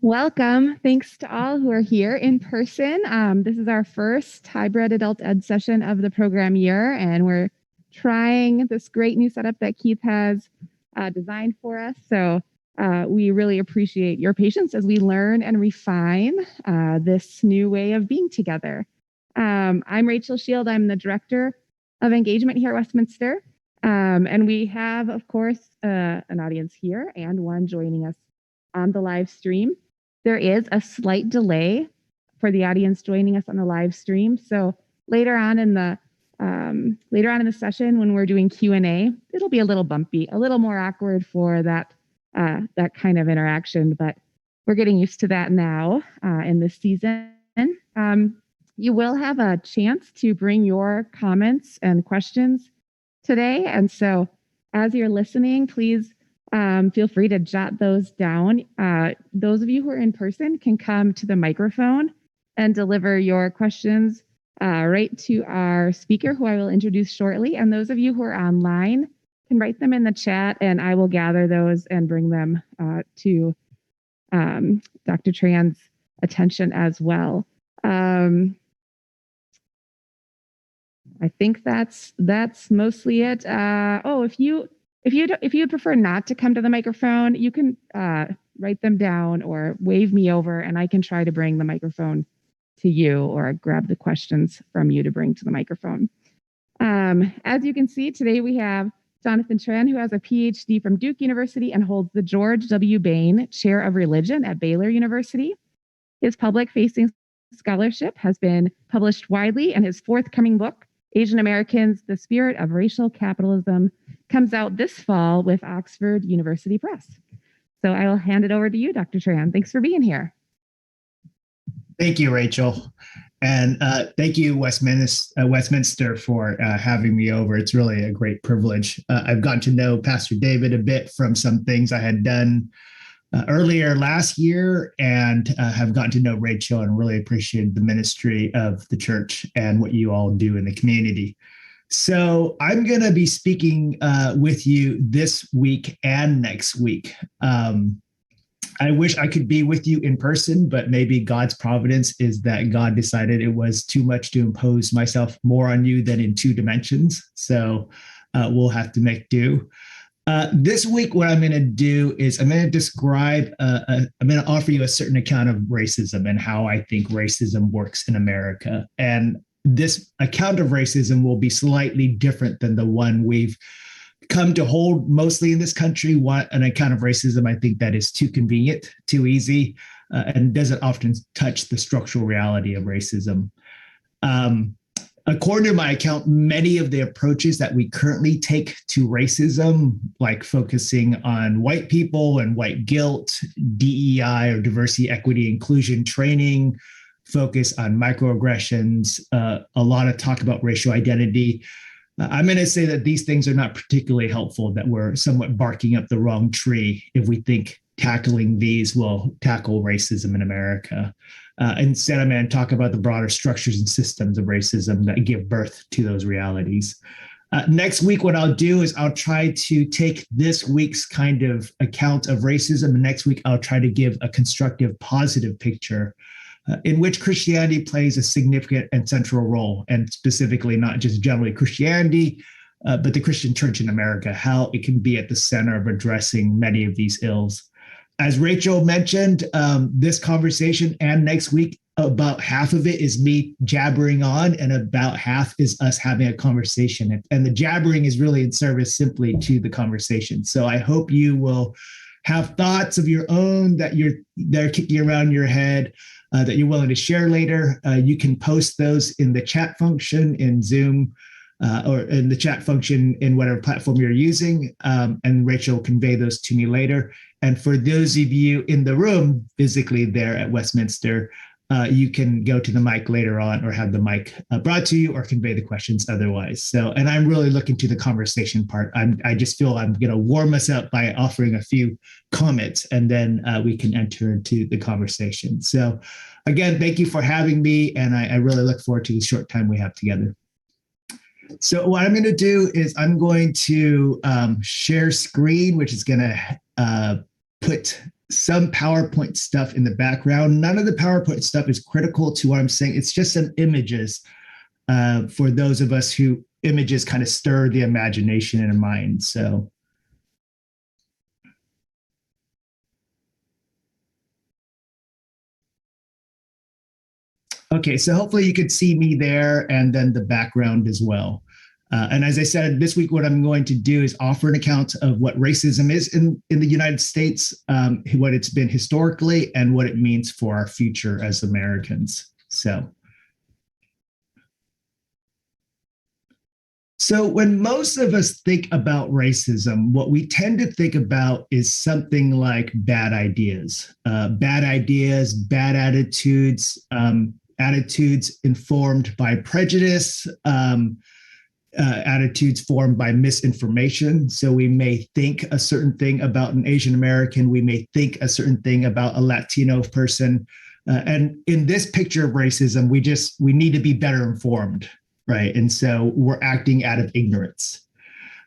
Welcome. Thanks to all who are here in person. This is our first hybrid adult ed session of the program year, and we're trying this great new setup that Keith has designed for us. So we really appreciate your patience as we learn and refine this new way of being together. I'm Rachel Shield. I'm the Director of Engagement here at Westminster. And we have, of course, an audience here and one joining us on the live stream. There is a slight delay for the audience joining us on the live stream. So later on in the session, when we're doing Q&A, it'll be a little bumpy, a little more awkward for that kind of interaction. But we're getting used to that now in this season. You will have a chance to bring your comments and questions today. And so as you're listening, please feel free to jot those down. Those of you who are in person can come to the microphone and deliver your questions right to our speaker, who I will introduce shortly. And those of you who are online can write them in the chat, and I will gather those and bring them to Dr. Tran's attention as well. I think that's mostly it. If you prefer not to come to the microphone, you can write them down or wave me over, and I can try to bring the microphone to you or grab the questions from you to bring to the microphone. As you can see, today we have Jonathan Tran, who has a Ph.D. from Duke University and holds the George W. Baines Chair of Religion at Baylor University. His public-facing scholarship has been published widely, and his forthcoming book, Asian Americans, The Spirit of Racial Capitalism, comes out this fall with Oxford University Press. So I will hand it over to you, Dr. Tran. Thanks for being here. Thank you, Rachel. And thank you, Westminster, for having me over. It's really a great privilege. I've gotten to know Pastor David a bit from some things I had done earlier last year, and have gotten to know Rachel and really appreciated the ministry of the church and what you all do in the community. So I'm going to be speaking with you this week and next week. I wish I could be with you in person, but maybe God's providence is that God decided it was too much to impose myself more on you than in two dimensions. So we'll have to make do. This week, what I'm going to do is I'm going to describe, I'm going to offer you a certain account of racism and how I think racism works in America. And this account of racism will be slightly different than the one we've come to hold mostly in this country. An account of racism, I think, that is too convenient, too easy, and doesn't often touch the structural reality of racism. According to my account, many of the approaches that we currently take to racism, like focusing on white people and white guilt, DEI or diversity, equity, inclusion training, focus on microaggressions, a lot of talk about racial identity. I'm going to say that these things are not particularly helpful, that we're somewhat barking up the wrong tree if we think tackling these will tackle racism in America. Instead, I'm going to talk about the broader structures and systems of racism that give birth to those realities. Next week, what I'll do is I'll try to take this week's kind of account of racism, and next week I'll try to give a constructive, positive picture in which Christianity plays a significant and central role, and specifically not just generally Christianity, but the Christian church in America, how it can be at the center of addressing many of these ills. As Rachel mentioned, this conversation and next week, about half of it is me jabbering on, and about half is us having a conversation. And the jabbering is really in service simply to the conversation. So I hope you will have thoughts of your own that they're kicking around your head, that you're willing to share later. You can post those in the chat function in Zoom, or in the chat function in whatever platform you're using, and Rachel will convey those to me later. And for those of you in the room physically there at Westminster, you can go to the mic later on, or have the mic brought to you, or convey the questions otherwise. So, and I'm really looking to the conversation part. I just feel I'm going to warm us up by offering a few comments, and then we can enter into the conversation. So again, thank you for having me, and I really look forward to the short time we have together. So what I'm going to do is I'm going to share screen, which is going to put some PowerPoint stuff in the background. None of the PowerPoint stuff is critical to what I'm saying. It's just some images for those of us who images kind of stir the imagination and mind. So. Okay, so hopefully you could see me there and then the background as well. And as I said, this week, what I'm going to do is offer an account of what racism is in the United States, what it's been historically, and what it means for our future as Americans. So when most of us think about racism, what we tend to think about is something like bad ideas, bad attitudes, attitudes informed by prejudice, attitudes formed by misinformation. So we may think a certain thing about an Asian American, we may think a certain thing about a Latino person. And in this picture of racism, we need to be better informed, right? And so we're acting out of ignorance.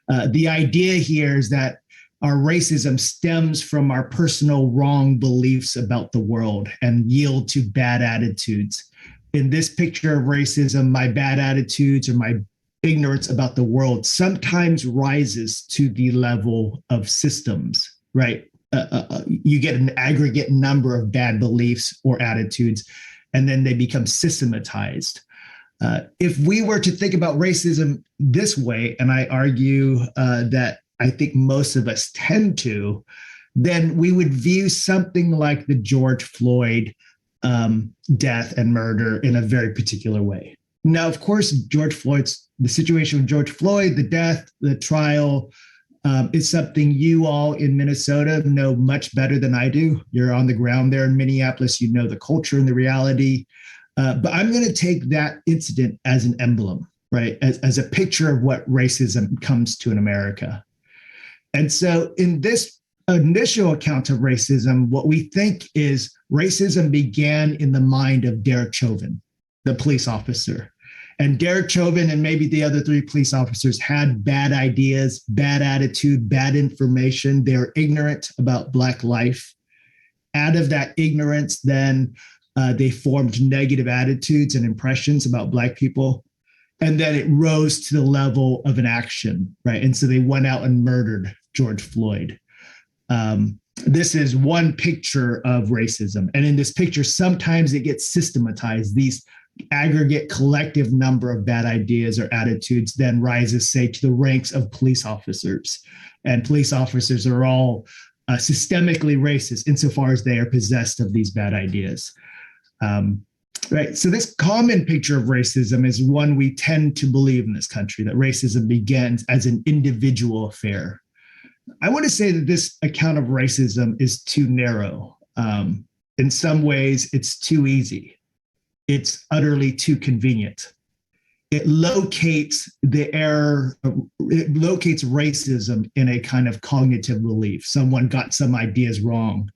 The idea here is that our racism stems from our personal wrong beliefs about the world and yield to bad attitudes. In this picture of racism, my bad attitudes or my ignorance about the world sometimes rises to the level of systems, right? You get an aggregate number of bad beliefs or attitudes, and then they become systematized. If we were to think about racism this way, and I argue that I think most of us tend to, then we would view something like the George Floyd death and murder in a very particular way. Now, of course, the situation with George Floyd, the death, the trial, is something you all in Minnesota know much better than I do. You're on the ground there in Minneapolis. You know the culture and the reality. But I'm going to take that incident as an emblem, right? As a picture of what racism comes to in America. And so in this initial account of racism, what we think is racism began in the mind of Derek Chauvin, the police officer. And Derek Chauvin and maybe the other three police officers had bad ideas, bad attitude, bad information. They were ignorant about Black life. Out of that ignorance, then they formed negative attitudes and impressions about Black people. And then it rose to the level of an action, right? And so they went out and murdered George Floyd. This is one picture of racism. And in this picture, sometimes it gets systematized. These aggregate collective number of bad ideas or attitudes then rises, say, to the ranks of police officers. And police officers are all systemically racist insofar as they are possessed of these bad ideas. Right. So this common picture of racism is one we tend to believe in this country, that racism begins as an individual affair. I want to say that this account of racism is too narrow. In some ways, it's too easy. It's utterly too convenient. It locates the error, it locates racism in a kind of cognitive belief. Someone got some ideas wrong.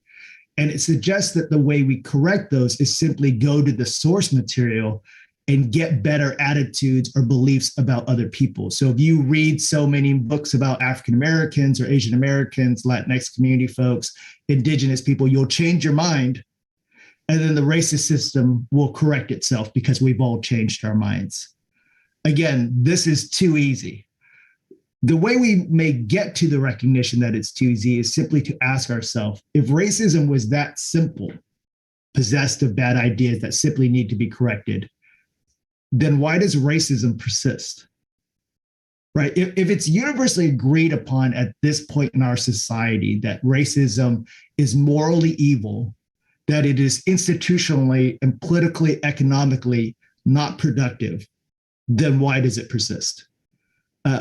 And it suggests that the way we correct those is simply go to the source material and get better attitudes or beliefs about other people. So if you read so many books about African Americans or Asian Americans, Latinx community folks, indigenous people, you'll change your mind. And then the racist system will correct itself because we've all changed our minds. Again, this is too easy. The way we may get to the recognition that it's too easy is simply to ask ourselves, if racism was that simple, possessed of bad ideas that simply need to be corrected, then why does racism persist? Right? If it's universally agreed upon at this point in our society that racism is morally evil, that it is institutionally and politically, economically not productive, then why does it persist?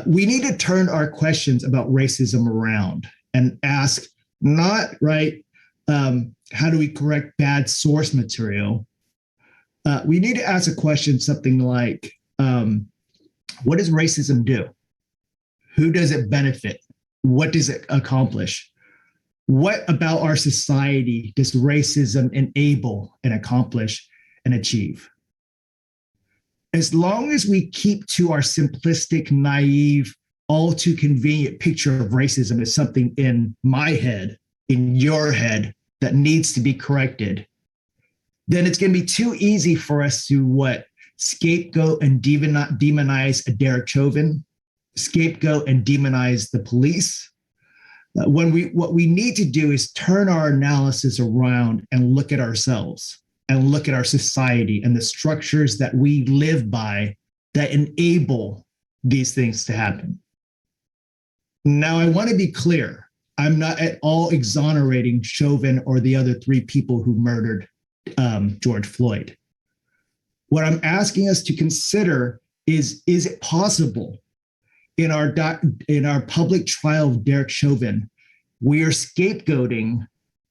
We need to turn our questions about racism around and ask not, right, how do we correct bad source material? We need to ask a question something like, what does racism do? Who does it benefit? What does it accomplish? What about our society does racism enable and accomplish and achieve? As long as we keep to our simplistic, naive, all too convenient picture of racism as something in my head, in your head, that needs to be corrected, then it's going to be too easy for us to scapegoat and demonize a Derek Chauvin, scapegoat and demonize the police. What we need to do is turn our analysis around and look at ourselves and look at our society and the structures that we live by that enable these things to happen. Now, I want to be clear. I'm not at all exonerating Chauvin or the other 3 people who murdered George Floyd. What I'm asking us to consider is it possible in our public trial of Derek Chauvin, we are scapegoating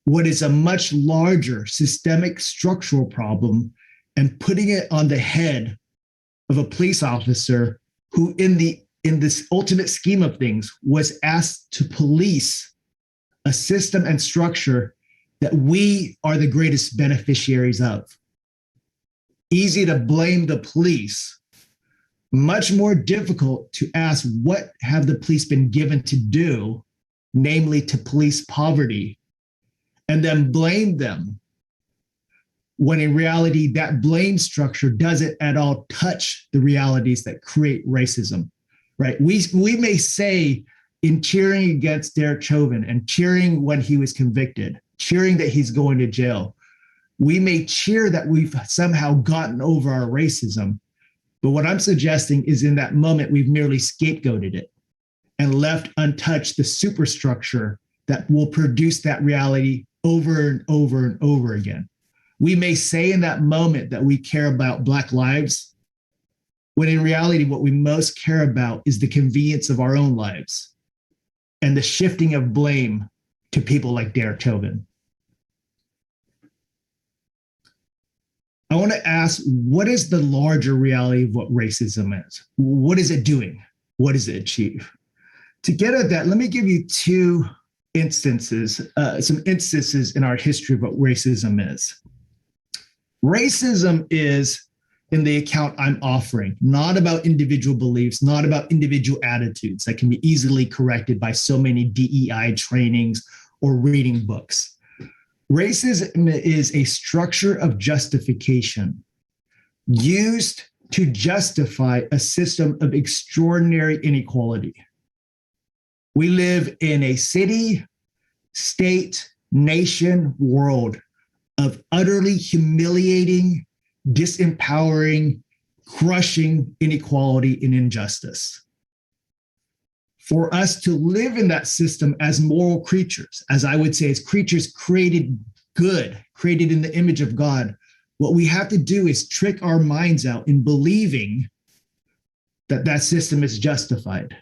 what is a much larger systemic structural problem and putting it on the head of a police officer who in this ultimate scheme of things was asked to police a system and structure that we are the greatest beneficiaries of. Easy to blame the police, much more difficult to ask what have the police been given to do, namely to police poverty, and then blame them, when in reality that blame structure doesn't at all touch the realities that create racism, right? We may say in cheering against Derek Chauvin and cheering when he was convicted, cheering that he's going to jail, we may cheer that we've somehow gotten over our racism. But what I'm suggesting is in that moment, we've merely scapegoated it and left untouched the superstructure that will produce that reality over and over and over again. We may say in that moment that we care about Black lives, when in reality, what we most care about is the convenience of our own lives and the shifting of blame to people like Derek Chauvin. I want to ask, what is the larger reality of what racism is? What is it doing? What does it achieve? To get at that, let me give you 2 instances, some instances in our history of what racism is. Racism is, in the account I'm offering, not about individual beliefs, not about individual attitudes that can be easily corrected by so many DEI trainings or reading books. Racism is a structure of justification used to justify a system of extraordinary inequality. We live in a city, state, nation, world of utterly humiliating, disempowering, crushing inequality and injustice. For us to live in that system as moral creatures, as I would say, as creatures created good, created in the image of God, what we have to do is trick our minds out in believing that that system is justified.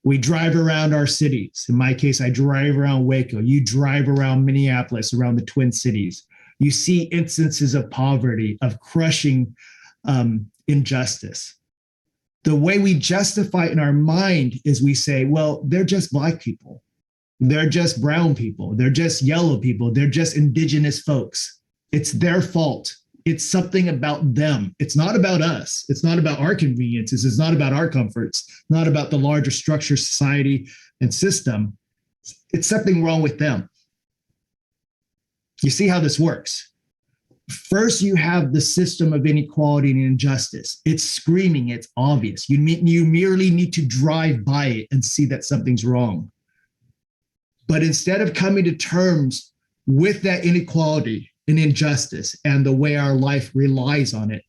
We drive around our cities. In my case, I drive around Waco. You drive around Minneapolis, around the Twin Cities. You see instances of poverty, of crushing injustice. The way we justify it in our mind is we say, well, they're just Black people. They're just brown people. They're just yellow people. They're just indigenous folks. It's their fault. It's something about them. It's not about us. It's not about our conveniences. It's not about our comforts, not about the larger structure, society, and system. It's something wrong with them. You see how this works? First, you have the system of inequality and injustice. It's screaming, it's obvious. You merely need to drive by it and see that something's wrong. But instead of coming to terms with that inequality and injustice and the way our life relies on it,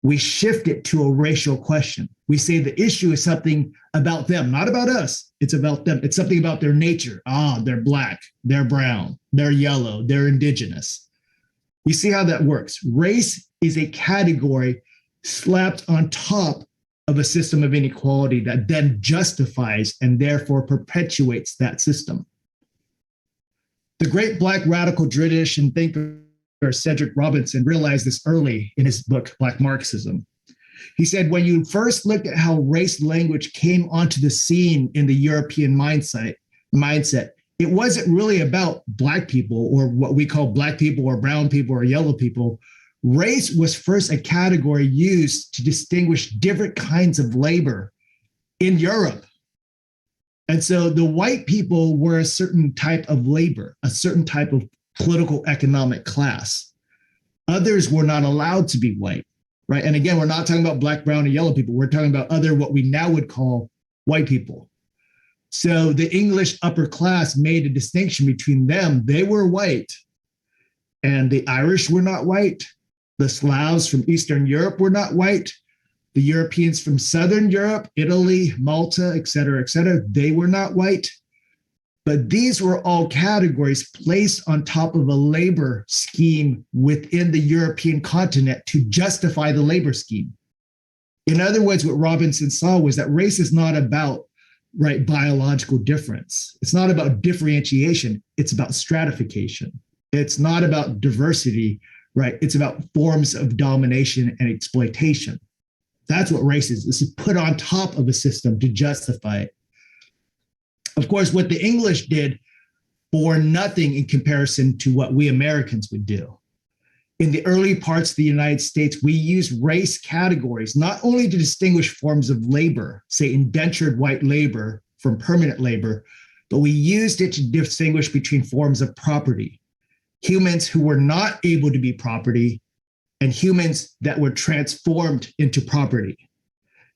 we shift it to a racial question. We say the issue is something about them, not about us. It's about them. It's something about their nature. They're Black, they're brown, they're yellow, they're indigenous. You see how that works. Race is a category slapped on top of a system of inequality that then justifies and therefore perpetuates that system. The great Black radical tradition thinker Cedric Robinson realized this early in his book, Black Marxism. He said, when you first look at how race language came onto the scene in the European mindset, it wasn't really about Black people or what we call Black people or brown people or yellow people. Race was first a category used to distinguish different kinds of labor in Europe. And so the white people were a certain type of labor, a certain type of political economic class. Others were not allowed to be white, right? And again, we're not talking about black, brown, and yellow people. We're talking about other, what we now would call white people. So the English upper class made a distinction between them. They were white, and the Irish were not white. The Slavs from Eastern Europe were not white. The Europeans from Southern Europe, Italy, Malta, et cetera, they were not white. But these were all categories placed on top of a labor scheme within the European continent to justify the labor scheme. In other words, what Robinson saw was that race is not about, right, biological difference. It's not about differentiation. It's about stratification. It's not about diversity, right? It's about forms of domination and exploitation. That's what race is. It's put on top of a system to justify it. Of course, what the English did bore nothing in comparison to what we Americans would do. In the early parts of the United States, we used race categories not only to distinguish forms of labor, say indentured white labor from permanent labor, but we used it to distinguish between forms of property. Humans who were not able to be property and humans that were transformed into property.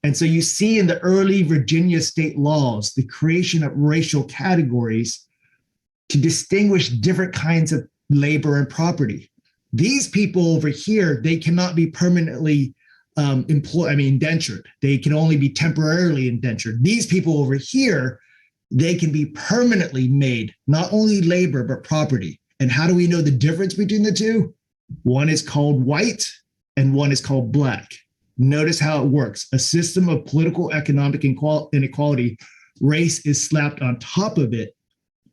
And so you see in the early Virginia state laws, the creation of racial categories to distinguish different kinds of labor and property. These people over here, they cannot be permanently indentured. They can only be temporarily indentured. These people over here, they can be permanently made, not only labor, but property. And how do we know the difference between the two? One is called white and one is called black. Notice how it works. A system of political economic inequality, race is slapped on top of it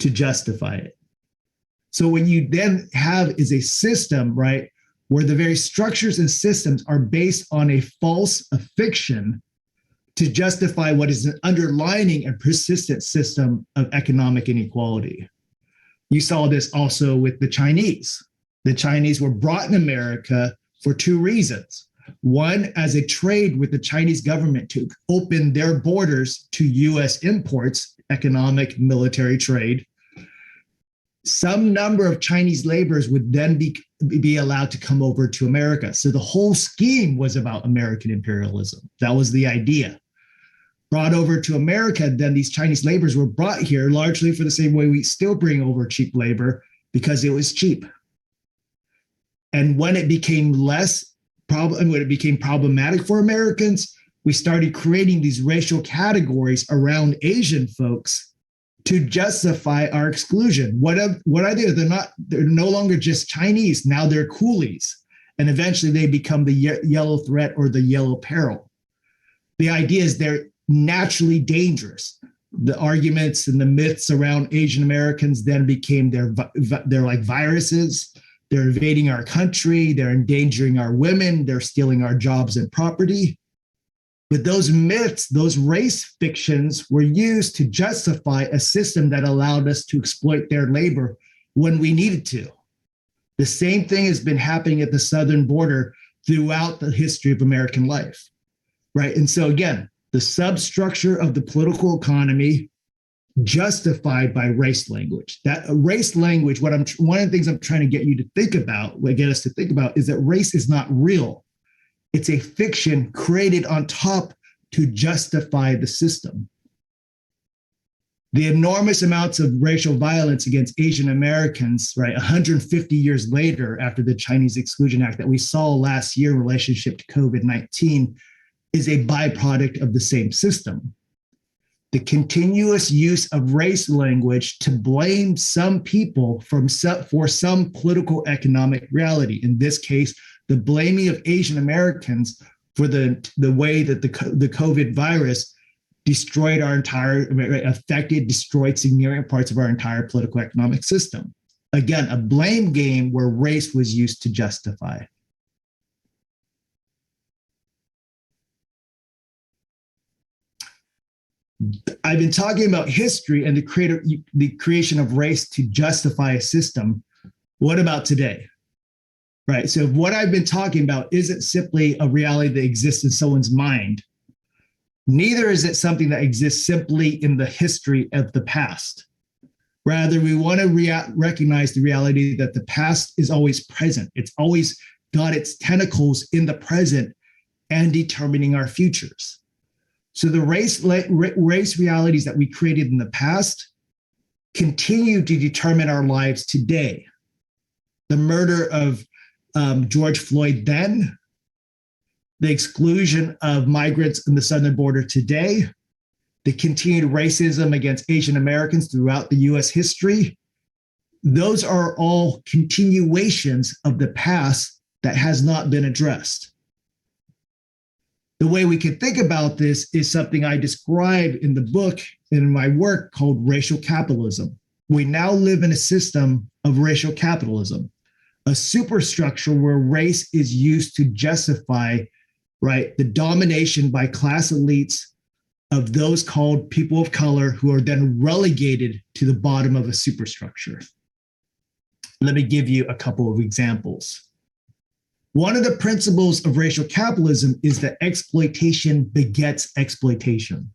to justify it. So what you then have is a system, right, where the very structures and systems are based on a fiction to justify what is an underlying and persistent system of economic inequality. You saw this also with the Chinese. The Chinese were brought in America for two reasons. One, as a trade with the Chinese government to open their borders to US imports, economic, military trade. Some number of Chinese laborers would then be allowed to come over to America. So the whole scheme was about American imperialism. That was the idea. Brought over to America, then these Chinese laborers were brought here largely for the same way we still bring over cheap labor, because it was cheap. And when it became when it became problematic for Americans, we started creating these racial categories around Asian folks to justify our exclusion. What are they? They're no longer just Chinese. Now they're coolies. And eventually they become the yellow threat or the yellow peril. The idea is they're naturally dangerous. The arguments and the myths around Asian Americans then became they're like viruses. They're invading our country. They're endangering our women. They're stealing our jobs and property. But those myths, those race fictions were used to justify a system that allowed us to exploit their labor when we needed to. The same thing has been happening at the southern border throughout the history of American life, right? And so again, the substructure of the political economy justified by race language. That race language, one of the things I'm trying to get you to think about, get us to think about, is that race is not real. It's a fiction created on top to justify the system. The enormous amounts of racial violence against Asian Americans, right, 150 years later after the Chinese Exclusion Act that we saw last year in relationship to COVID-19 is a byproduct of the same system. The continuous use of race language to blame some people for some political economic reality. In this case, the blaming of Asian Americans for the way that the COVID virus destroyed destroyed significant parts of our entire political economic system. Again, a blame game where race was used to justify. I've been talking about history and the creation of race to justify a system. What about today? Right. So what I've been talking about isn't simply a reality that exists in someone's mind. Neither is it something that exists simply in the history of the past. Rather, we want to recognize the reality that the past is always present. It's always got its tentacles in the present and determining our futures. So the race realities that we created in the past continue to determine our lives today. The murder of George Floyd then, the exclusion of migrants in the southern border today, the continued racism against Asian Americans throughout the US history, those are all continuations of the past that has not been addressed. The way we can think about this is something I describe in the book and in my work called racial capitalism. We now live in a system of racial capitalism, a superstructure where race is used to justify, right, the domination by class elites of those called people of color, who are then relegated to the bottom of a superstructure. Let me give you a couple of examples. One of the principles of racial capitalism is that exploitation begets exploitation.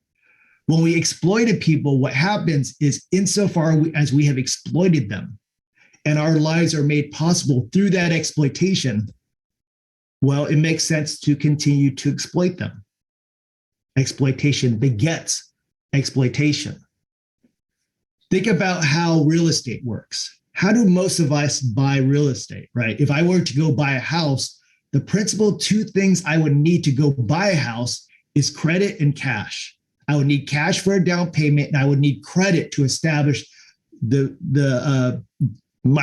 When we exploited people, what happens is, insofar as we have exploited them and our lives are made possible through that exploitation, well, it makes sense to continue to exploit them. Exploitation begets exploitation. Think about how real estate works. How do most of us buy real estate, right? If I were to go buy a house, the principal two things I would need to go buy a house is credit and cash. I would need cash for a down payment, and I would need credit to establish my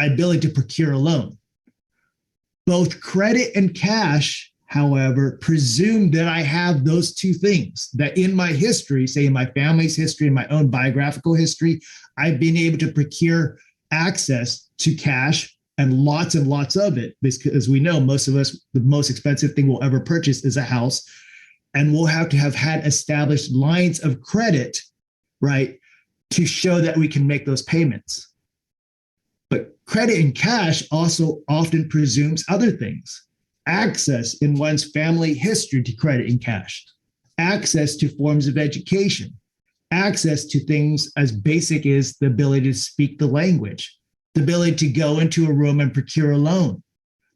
ability to procure a loan. Both credit and cash, however, presume that I have those two things, that in my history, say in my family's history, in my own biographical history, I've been able to procure access to cash and lots of it, because as we know, most of us, the most expensive thing we'll ever purchase is a house, and we'll have to have had established lines of credit, right, to show that we can make those payments. But credit and cash also often presumes other things: access in one's family history to credit and cash, access to forms of education, access to things as basic as the ability to speak the language, the ability to go into a room and procure a loan,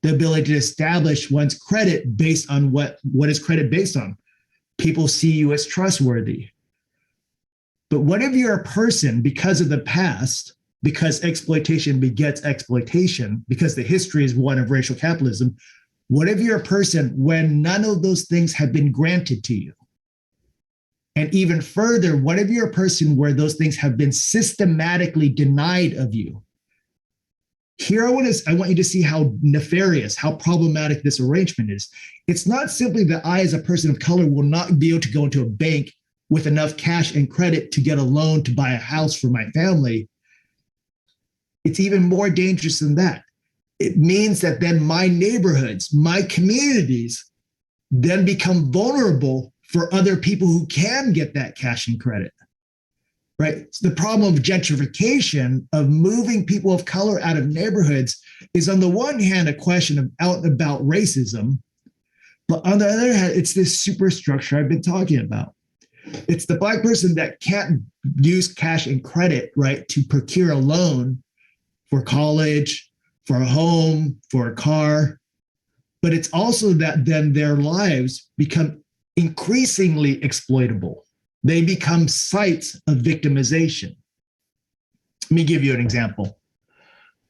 the ability to establish one's credit based on what is credit based on? People see you as trustworthy. But what if you're a person, because of the past, because exploitation begets exploitation, because the history is one of racial capitalism, what if you're a person when none of those things have been granted to you? And even further, what if you're a person where those things have been systematically denied of you? Here, I want you to see how nefarious, how problematic this arrangement is. It's not simply that I, as a person of color, will not be able to go into a bank with enough cash and credit to get a loan to buy a house for my family. It's even more dangerous than that. It means that then my neighborhoods, my communities, then become vulnerable for other people who can get that cash and credit. Right? So the problem of gentrification, of moving people of color out of neighborhoods, is on the one hand a question of out and about racism, but on the other hand, it's this superstructure I've been talking about. It's the Black person that can't use cash and credit, right, to procure a loan for college, for a home, for a car. But it's also that then their lives become increasingly exploitable. They become sites of victimization. Let me give you an example.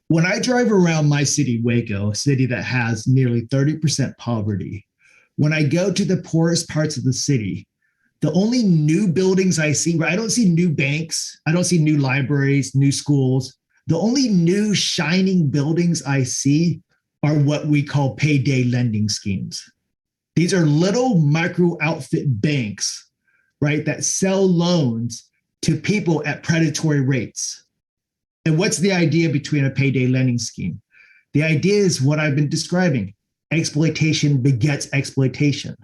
When I drive around my city, Waco, a city that has nearly 30% poverty, when I go to the poorest parts of the city, the only new buildings I see, I don't see new banks, I don't see new libraries, new schools. The only new shining buildings I see are what we call payday lending schemes. These are little micro outfit banks, right, that sell loans to people at predatory rates. And what's the idea between a payday lending scheme? The idea is what I've been describing. Exploitation begets exploitation.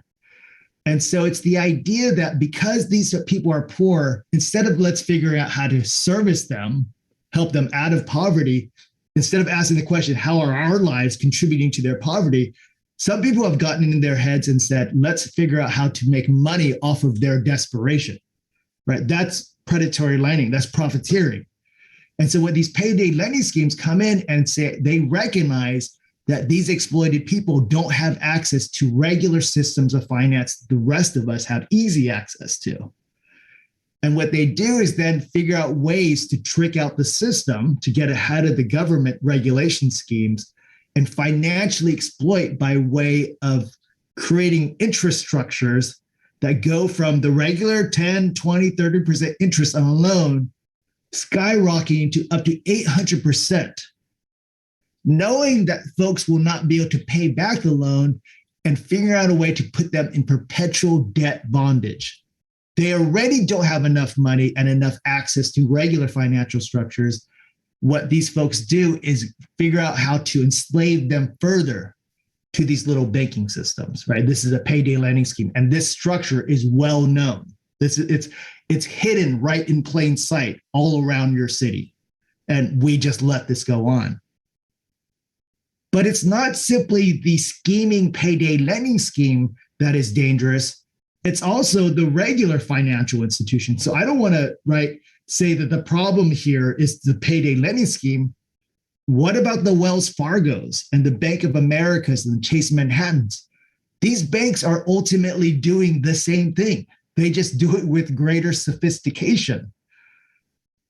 And so it's the idea that because these people are poor, instead of let's figure out how to service them, help them out of poverty, instead of asking the question, how are our lives contributing to their poverty? Some people have gotten in their heads and said, let's figure out how to make money off of their desperation, right? That's predatory lending, that's profiteering. And so what these payday lending schemes come in and say, they recognize that these exploited people don't have access to regular systems of finance the rest of us have easy access to. And what they do is then figure out ways to trick out the system to get ahead of the government regulation schemes and financially exploit by way of creating interest structures that go from the regular 10, 20, 30% interest on a loan skyrocketing to up to 800%, knowing that folks will not be able to pay back the loan and figure out a way to put them in perpetual debt bondage. They already don't have enough money and enough access to regular financial structures. What these folks do is figure out how to enslave them further to these little banking systems, right? This is a payday lending scheme, and this structure is well known. It's hidden right in plain sight all around your city, and we just let this go on. But it's not simply the scheming payday lending scheme that is dangerous. It's also the regular financial institution. So I don't want to say that the problem here is the payday lending scheme. What about the Wells Fargos and the Bank of Americas and the Chase Manhattans? These banks are ultimately doing the same thing. They just do it with greater sophistication.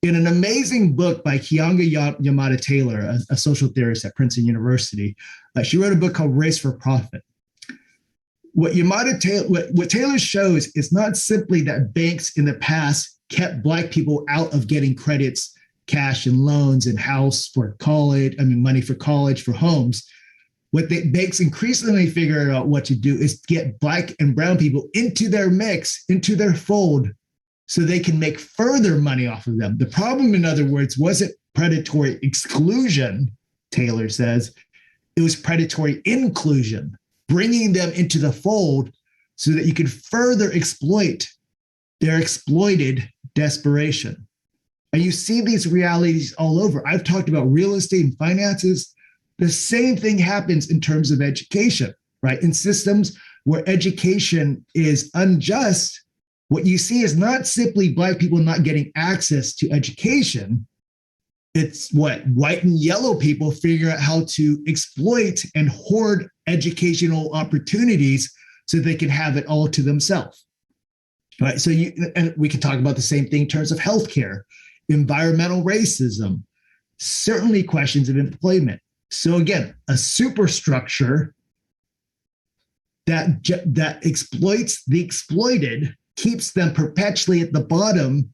In an amazing book by Keeanga Yamada Taylor, a social theorist at Princeton University, she wrote a book called Race for Profit. What Taylor shows is not simply that banks in the past kept Black people out of getting credits, cash and loans and house for college, money for college, for homes. What the banks increasingly figured out what to do is get Black and brown people into their mix, into their fold, so they can make further money off of them. The problem, in other words, wasn't predatory exclusion, Taylor says. It was predatory inclusion, bringing them into the fold so that you could further exploit their exploited desperation. And you see these realities all over. I've talked about real estate and finances. The same thing happens in terms of education, right? In systems where education is unjust, what you see is not simply Black people not getting access to education. It's what white and yellow people figure out how to exploit and hoard educational opportunities so they can have it all to themselves. Right. So and we can talk about the same thing in terms of healthcare, environmental racism, certainly questions of employment. So again, a superstructure that exploits the exploited, keeps them perpetually at the bottom.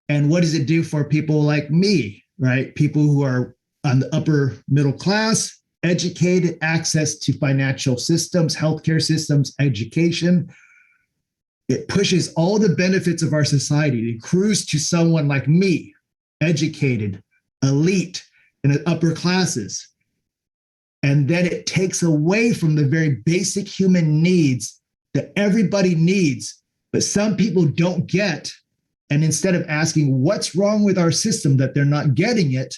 And what does it do for people like me, right? People who are on the upper middle class, educated, access to financial systems, healthcare systems, education. It pushes all the benefits of our society. It accrues to someone like me, educated, elite, in the upper classes. And then it takes away from the very basic human needs that everybody needs, but some people don't get. And instead of asking what's wrong with our system that they're not getting it,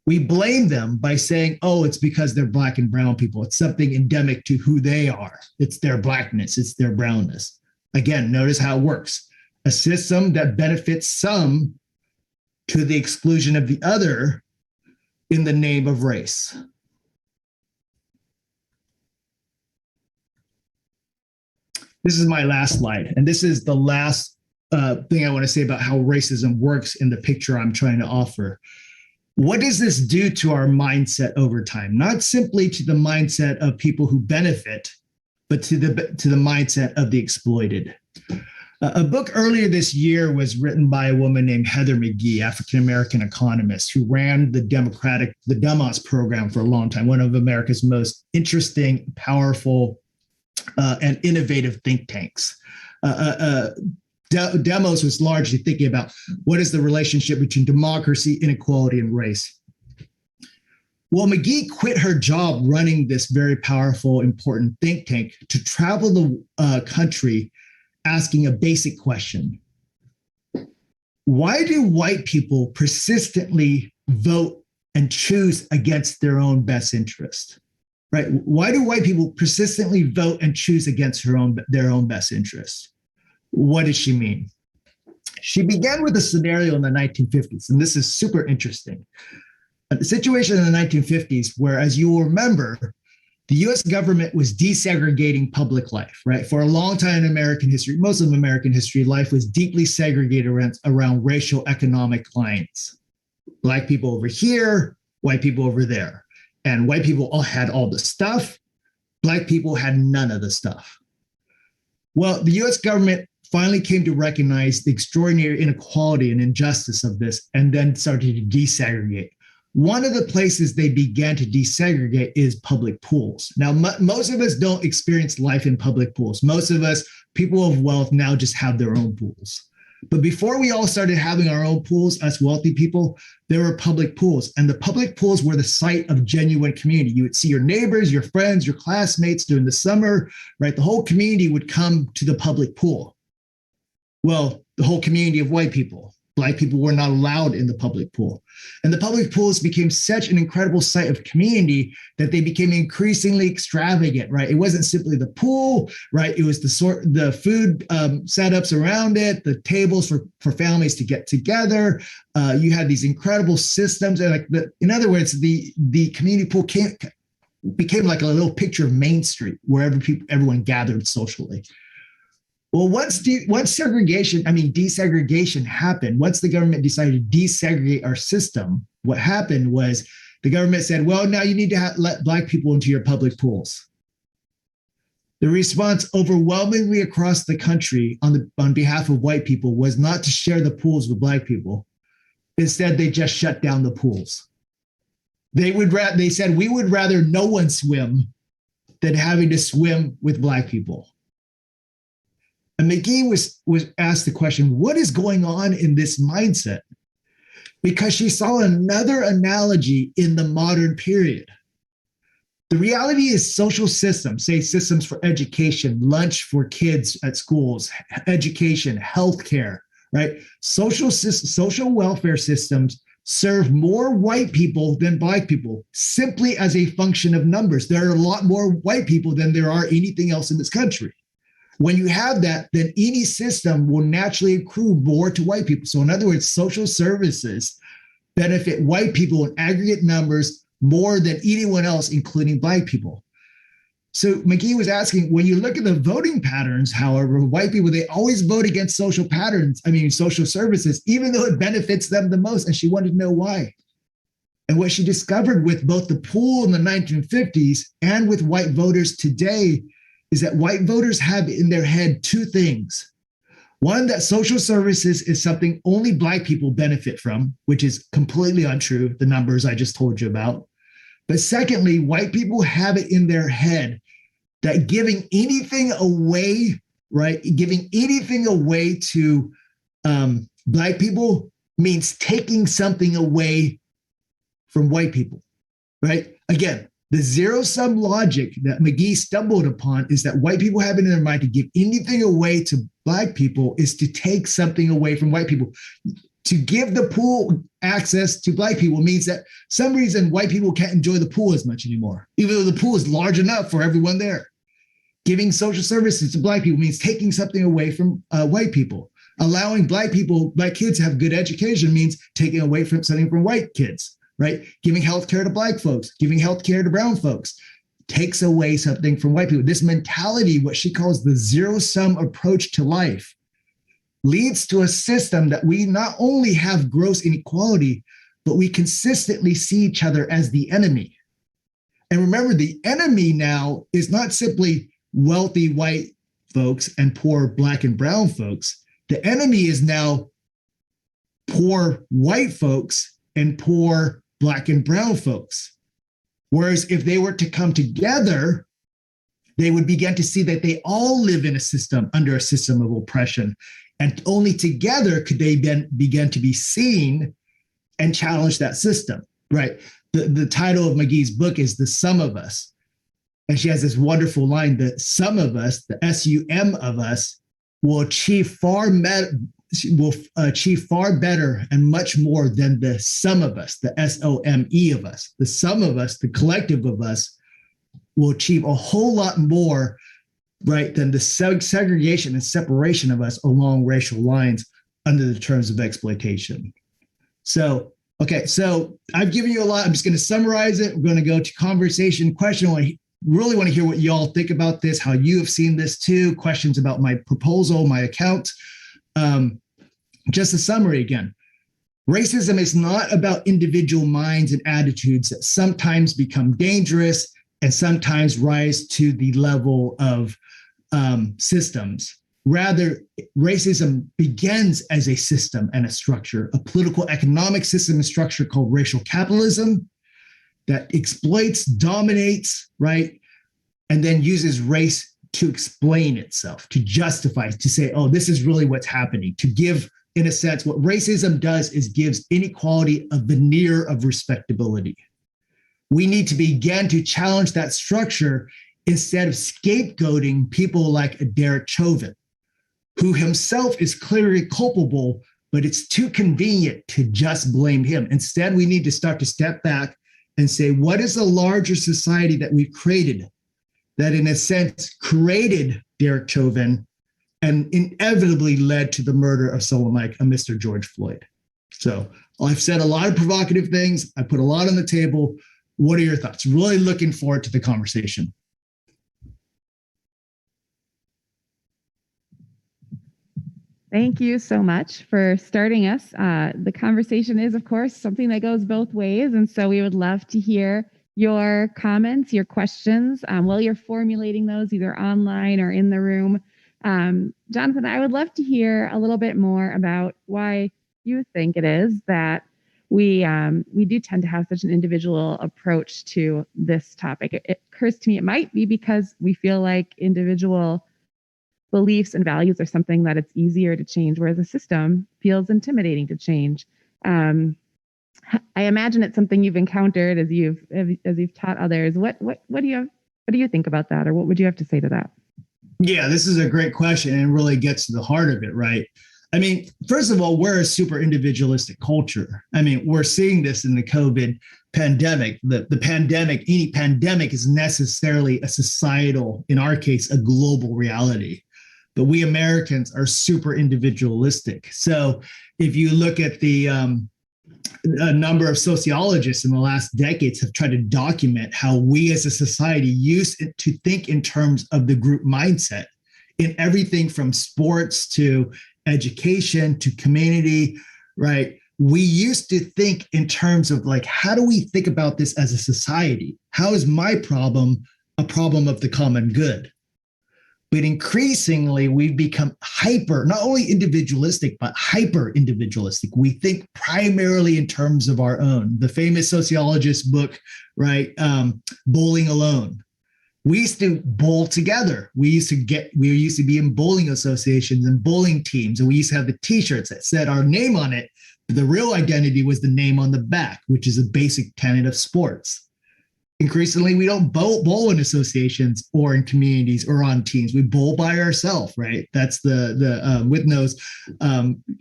we blame them by saying, oh, it's because they're Black and brown people. It's something endemic to who they are. It's their Blackness, it's their brownness. Again, notice how it works. A system that benefits some to the exclusion of the other in the name of race. This is my last slide. And this is the last thing I want to say about how racism works in the picture I'm trying to offer. What does this do to our mindset over time? Not simply to the mindset of people who benefit, but to the mindset of the exploited. A book earlier this year was written by a woman named Heather McGhee, African-American economist, who ran the Demos program for a long time, one of America's most interesting, powerful, and innovative think tanks. Demos was largely thinking about what is the relationship between democracy, inequality, and race. Well, McGhee quit her job running this very powerful, important think tank to travel the country asking a basic question. Why do white people persistently vote and choose against their own best interest? Right? Why do white people persistently vote and choose against their own best interest? What does she mean? She began with a scenario in the 1950s, and this is super interesting. The situation in the 1950s, where, as you will remember, the US government was desegregating public life, right? For a long time in American history, most of American history, life was deeply segregated around racial economic lines. Black people over here, white people over there. And white people all had all the stuff. Black people had none of the stuff. Well, the US government finally came to recognize the extraordinary inequality and injustice of this, and then started to desegregate. One of the places they began to desegregate is public pools. Now, most of us don't experience life in public pools. Most of us, people of wealth, now just have their own pools. But before we all started having our own pools, us wealthy people, there were public pools. And the public pools were the site of genuine community. You would see your neighbors, your friends, your classmates during the summer, right? The whole community would come to the public pool. Well, the whole community of white people. Black people were not allowed in the public pool. And the public pools became such an incredible site of community that they became increasingly extravagant, right? It wasn't simply the pool, right? It was the food setups around it, the tables for families to get together. You had these incredible systems. And in other words, the community pool became like a little picture of Main Street, where everyone gathered socially. Well, once desegregation happened, once the government decided to desegregate our system, what happened was the government said, well, now you need to let Black people into your public pools. The response overwhelmingly across the country on behalf of white people was not to share the pools with Black people. Instead, they just shut down the pools. They said, we would rather no one swim than having to swim with Black people. And McGee was asked the question, what is going on in this mindset? Because she saw another analogy in the modern period. The reality is social systems, say systems for education, lunch for kids at schools, education, healthcare, right? Social welfare systems serve more white people than Black people, simply as a function of numbers. There are a lot more white people than there are anything else in this country. When you have that, then any system will naturally accrue more to white people. So in other words, social services benefit white people in aggregate numbers more than anyone else, including Black people. So McGee was asking, when you look at the voting patterns, however, white people, they always vote against social services, even though it benefits them the most. And she wanted to know why. And what she discovered with both the pool in the 1950s and with white voters today is that white voters have in their head two things. One, that social services is something only Black people benefit from, which is completely untrue, the numbers I just told you about. But secondly, white people have it in their head that giving anything away, right, giving anything away to Black people means taking something away from white people, right? Again, the zero-sum logic that McGee stumbled upon is that white people have it in their mind to give anything away to Black people is to take something away from white people. To give the pool access to Black people means that some reason white people can't enjoy the pool as much anymore, even though the pool is large enough for everyone there. Giving social services to Black people means taking something away from white people. Allowing Black kids to have good education means taking away from something from white kids. Right? Giving healthcare to Black folks, giving healthcare to brown folks takes away something from white people. This mentality, what she calls the zero-sum approach to life, leads to a system that we not only have gross inequality, but we consistently see each other as the enemy. And remember, the enemy now is not simply wealthy white folks and poor Black and brown folks. The enemy is now poor white folks and poor Black and brown folks. Whereas if they were to come together, they would begin to see that they all live in a system, under a system of oppression. And only together could they begin to be seen and challenge that system, right? The title of McGee's book is The Sum of Us. And she has this wonderful line that some of us, the SUM of us, will achieve far better and much more than the sum of us, the SOME of us. The sum of us, the collective of us, will achieve a whole lot more, right, than the segregation and separation of us along racial lines under the terms of exploitation. So, okay, so I've given you a lot. I'm just going to summarize it. We're going to go to conversation question. I really want to hear what y'all think about this, how you have seen this too, questions about my proposal, my account. Just a summary again. Racism is not about individual minds and attitudes that sometimes become dangerous and sometimes rise to the level of systems. Rather, racism begins as a system and a structure, a political economic system and structure called racial capitalism that exploits, dominates, right? And then uses race to explain itself, to justify, to say, oh, this is really what's happening, to give, in a sense, what racism does is gives inequality a veneer of respectability. We need to begin to challenge that structure instead of scapegoating people like Derek Chauvin, who himself is clearly culpable, but it's too convenient to just blame him. Instead, we need to start to step back and say, what is the larger society that we've created that, in a sense, created Derek Chauvin and inevitably led to the murder of someone like a Mr. George Floyd? So I've said a lot of provocative things. I put a lot on the table. What are your thoughts? Really looking forward to the conversation. Thank you so much for starting us. The conversation is, of course, something that goes both ways. And so we would love to hear your comments, your questions, while you're formulating those either online or in the room. Jonathan, I would love to hear a little bit more about why you think it is that we do tend to have such an individual approach to this topic. It occurs to me it might be because we feel like individual beliefs and values are something that it's easier to change, whereas a system feels intimidating to change. I imagine it's something you've encountered as you've taught others. What do you think about that, or what would you have to say to that? Yeah, this is a great question and really gets to the heart of it, right? I mean, first of all, we're a super individualistic culture. I mean, we're seeing this in the COVID pandemic. The pandemic, any pandemic is necessarily a societal, in our case, a global reality. But we Americans are super individualistic. So if you look at the a number of sociologists in the last decades have tried to document how we as a society used to think in terms of the group mindset in everything from sports to education to community, right? We used to think in terms of like, how do we think about this as a society? How is my problem a problem of the common good? But increasingly, we've become not only individualistic, but hyper individualistic. We think primarily in terms of our own. The famous sociologist book, right? Bowling Alone. We used to bowl together. We used to be in bowling associations and bowling teams. And we used to have the t-shirts that said our name on it. But the real identity was the name on the back, which is a basic tenet of sports. Increasingly, we don't bowl in associations or in communities or on teams. We bowl by ourselves, right? That's the Whitnow's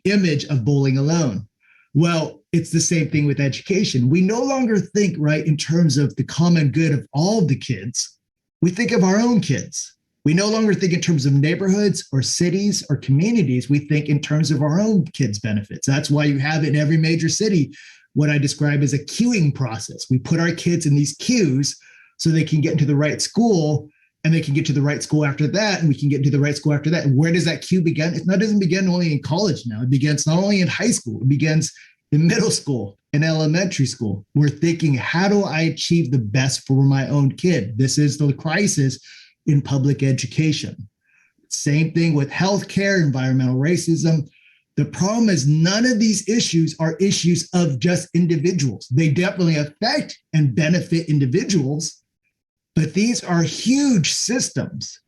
image of bowling alone. Well, it's the same thing with education. We no longer think, right, in terms of the common good of all of the kids. We think of our own kids. We no longer think in terms of neighborhoods or cities or communities. We think in terms of our own kids' benefits. That's why you have in every major city what I describe as a queuing process. We put our kids in these queues so they can get into the right school, and they can get to the right school after that, and we can get into the right school after that. And where does that queue begin? It doesn't begin only in college now. It begins not only in high school, it begins in middle school and elementary school. We're thinking, how do I achieve the best for my own kid? This is the crisis in public education. Same thing with healthcare, environmental racism. The problem is none of these issues are issues of just individuals. They definitely affect and benefit individuals, but these are huge systems.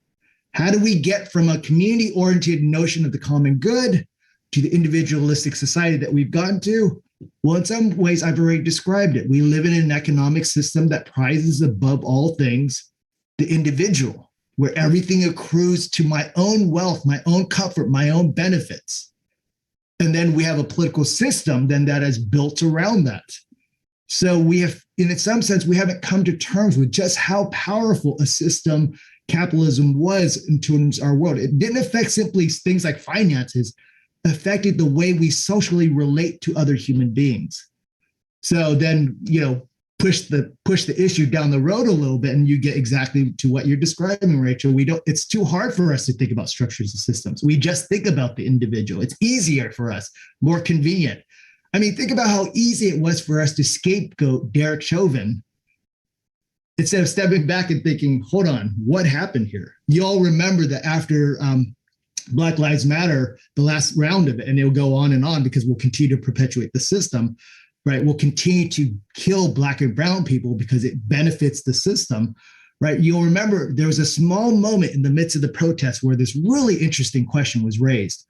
How do we get from a community-oriented notion of the common good to the individualistic society that we've gotten to? Well, in some ways, I've already described it. We live in an economic system that prizes above all things the individual, where everything accrues to my own wealth, my own comfort, my own benefits. And then we have a political system then that is built around that. So we have, in some sense, we haven't come to terms with just how powerful a system capitalism was in terms of our world. It didn't affect simply things like finances. affected the way we socially relate to other human beings. So then, push the issue down the road a little bit, and you get exactly to what you're describing, Rachel. It's too hard for us to think about structures and systems. We just think about the individual. It's easier for us, more convenient. I mean, think about how easy it was for us to scapegoat Derek Chauvin instead of stepping back and thinking, hold on, what happened here? You all remember that after Black Lives Matter, the last round of it, and it'll go on and on because we'll continue to perpetuate the system, right? We'll continue to kill Black and brown people because it benefits the system, right? You'll remember there was a small moment in the midst of the protest where this really interesting question was raised.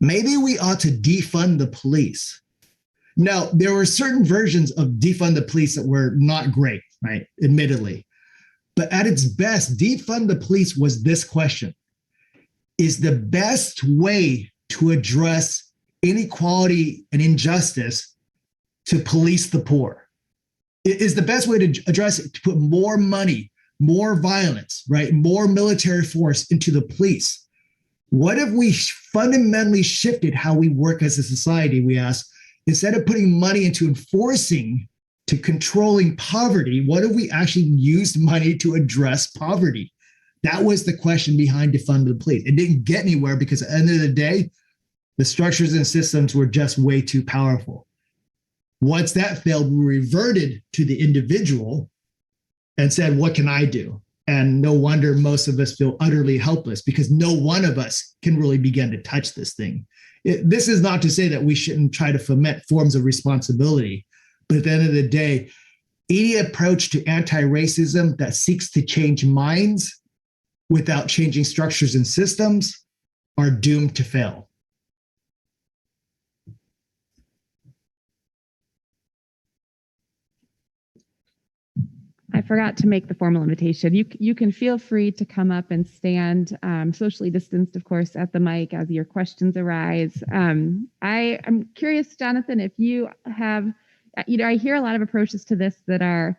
Maybe we ought to defund the police. Now, there were certain versions of defund the police that were not great, right? Admittedly. But at its best, defund the police was this question. Is the best way to address inequality and injustice to police the poor? It is the best way to address it, to put more money, more violence, right? More military force into the police. What if we fundamentally shifted how we work as a society, we ask, instead of putting money into enforcing to controlling poverty, what if we actually used money to address poverty? That was the question behind defund the police. It didn't get anywhere because at the end of the day, the structures and systems were just way too powerful. Once that failed, we reverted to the individual and said, what can I do? And no wonder most of us feel utterly helpless because no one of us can really begin to touch this thing. This is not to say that we shouldn't try to foment forms of responsibility, but at the end of the day, any approach to anti-racism that seeks to change minds without changing structures and systems are doomed to fail. I forgot to make the formal invitation. You can feel free to come up and stand socially distanced, of course, at the mic as your questions arise. I am curious, Jonathan, if you have, I hear a lot of approaches to this that are,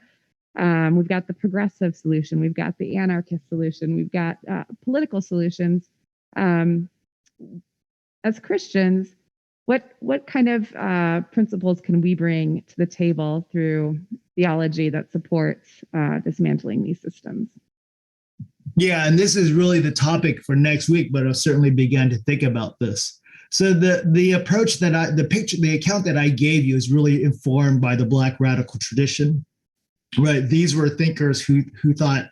we've got the progressive solution, we've got the anarchist solution, we've got political solutions. As Christians, what kind of principles can we bring to the table through theology that supports dismantling these systems? Yeah, and this is really the topic for next week, but I'll certainly begin to think about this. So the approach that the account that I gave you is really informed by the Black radical tradition, right? These were thinkers who thought,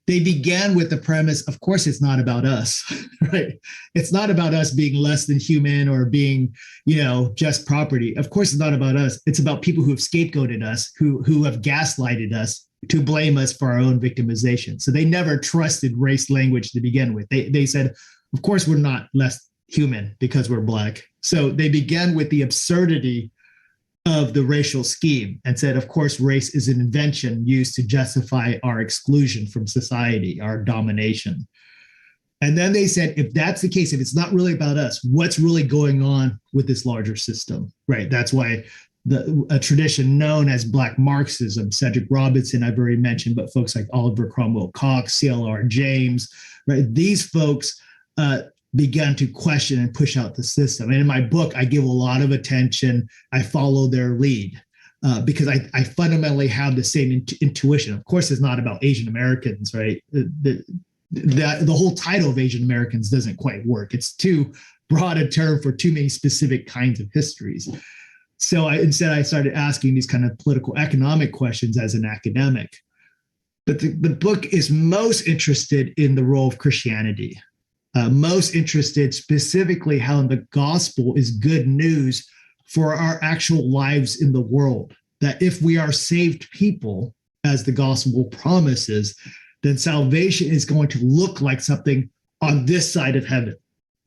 they began with the premise, of course, it's not about us, right? It's not about us being less than human or being, just property. Of course, it's not about us. It's about people who have scapegoated us, who have gaslighted us to blame us for our own victimization. So they never trusted race language to begin with. They said, of course, we're not less human because we're Black. So they began with the absurdity of the racial scheme and said, of course, race is an invention used to justify our exclusion from society, our domination. And then they said, if that's the case, if it's not really about us, what's really going on with this larger system, right? That's why a tradition known as Black Marxism, Cedric Robinson, I've already mentioned, but folks like Oliver Cromwell Cox, CLR James, right? These folks began to question and push out the system. And in my book, I give a lot of attention. I follow their lead because I fundamentally have the same intuition. Of course, it's not about Asian Americans, right? The whole title of Asian Americans doesn't quite work. It's too broad a term for too many specific kinds of histories. So instead, I started asking these kind of political economic questions as an academic. But the book is most interested in the role of Christianity. Most interested specifically how the gospel is good news for our actual lives in the world. That if we are saved people, as the gospel promises, then salvation is going to look like something on this side of heaven.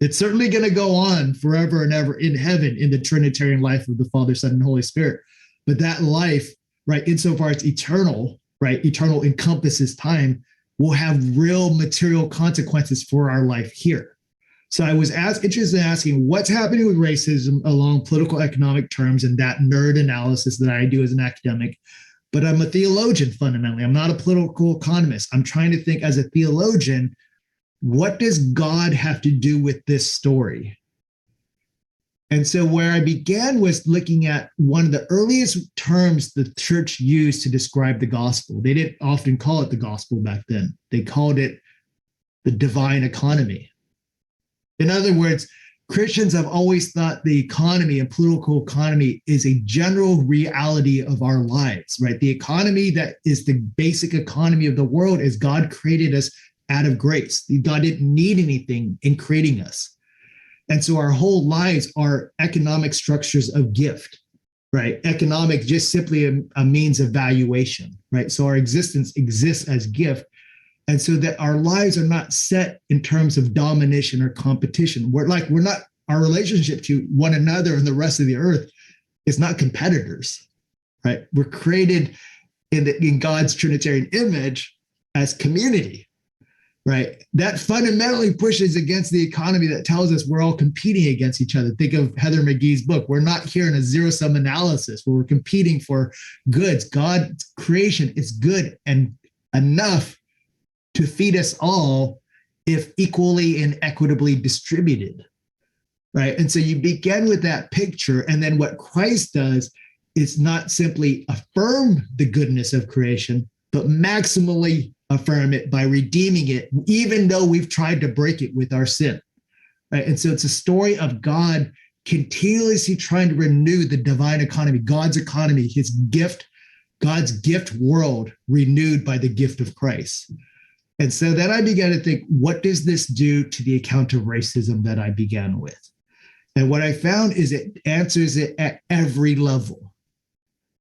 It's certainly going to go on forever and ever in heaven in the Trinitarian life of the Father, Son, and Holy Spirit. But that life, right, insofar as eternal, right, eternal encompasses time, will have real material consequences for our life here. So I was interested in asking what's happening with racism along political economic terms and that nerd analysis that I do as an academic. But I'm a theologian fundamentally. I'm not a political economist. I'm trying to think as a theologian, what does God have to do with this story? And so where I began was looking at one of the earliest terms the church used to describe the gospel. They didn't often call it the gospel back then. They called it the divine economy. In other words, Christians have always thought the economy and political economy is a general reality of our lives, right? The economy that is the basic economy of the world is God created us out of grace. God didn't need anything in creating us. And so our whole lives are economic structures of gift, right? Economic, just simply a means of valuation, right? So our existence exists as gift. And so that our lives are not set in terms of domination or competition. We're not, our relationship to one another and the rest of the earth is not competitors, right? We're created in God's Trinitarian image as community, right? That fundamentally pushes against the economy that tells us we're all competing against each other. Think of Heather McGhee's book. We're not here in a zero-sum analysis where we're competing for goods. God's creation is good and enough to feed us all if equally and equitably distributed, right? And so you begin with that picture, and then what Christ does is not simply affirm the goodness of creation, but maximally affirm it by redeeming it, even though we've tried to break it with our sin, right? And so it's a story of God continuously trying to renew the divine economy, God's economy, his gift, God's gift world renewed by the gift of Christ. And so then I began to think, what does this do to the account of racism that I began with? And what I found is it answers it at every level.